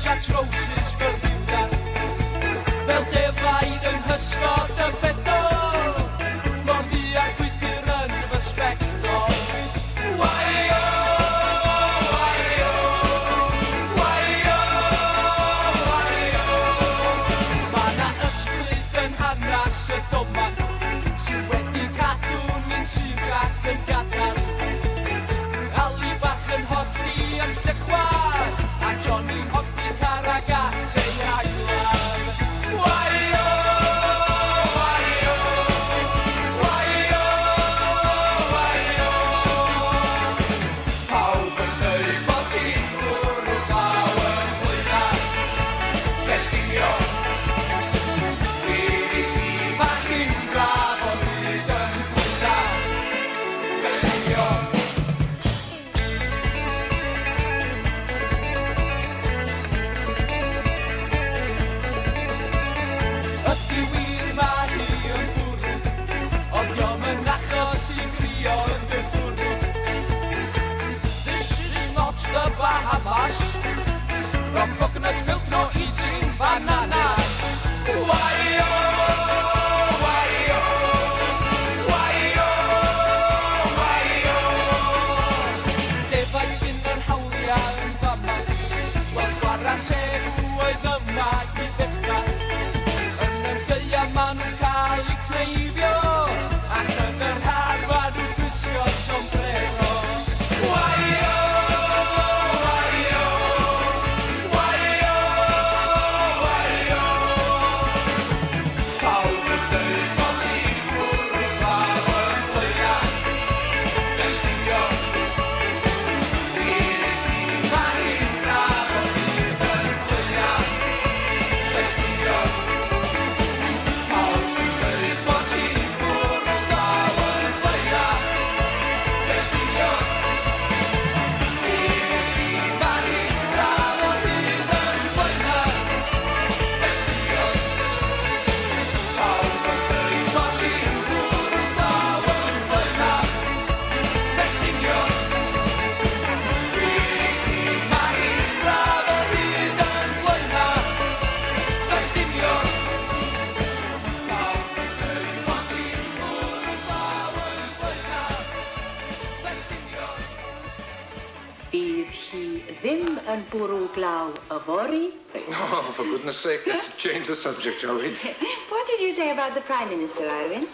shorts a trousers Bermuda. Fel defaid yn hysgod y bedol, mor ddi a gwydr yn fy sbectol. Waio, waio, waio, waio. Ma' na ysbryd yn hanas y doman, sy'n wedi cadw ni'n sych ac yn gadarn. Ali bach yn hoffi yn llygwar, a Johnny'n hoffi carag at ei aglar. Waio, waio, waio, waio. Pawb yn dweud bod ti'n bwrw glaw yn fwyna fesginio. Fydd i chi mae chi'n braf o hyd yn fwyna fesginio. Ydy wir mae hi yn bwrw, ond diom yn achos i grio yn dy bwrw. This is not the Bahamas, from coconut milk no eating bananas. Waio, waio, waio, waio. Defaid sy'n yn hawliau yn fama, wel chwarae teg oedd yma i ddechrau. Yn y gaea ma' nhw'n cael eu cleifio, ac yn yr haf ma' nhw'n gwisgo sombrero. Waio, waio, waio, waio. Pawb yn dweud bod ti'n bwrw glaw yn fwyna fesginio. Fydd i chi mae hi'n braf o hyd yn fwyna fesginio. Pawb yn dweud bod ti'n bwrw glaw yn fwyna fesginio. Fydd i chi mae hi'n braf o hyd yn fwyna fesginio. Pawb yn dweud bod ti'n bwrw glaw yn fwyna fesginio. Fydd i chi mae hi'n braf o hyd yn fwyna fesginio. Pawb yn dweud bod ti'n bwrw glaw yn fwyna fesginio. Bydd hi ddim yn bwrw glaw yfory. Oh, for goodness sake, let's change the subject, shall we? What did you say about the Prime Minister, Irwin?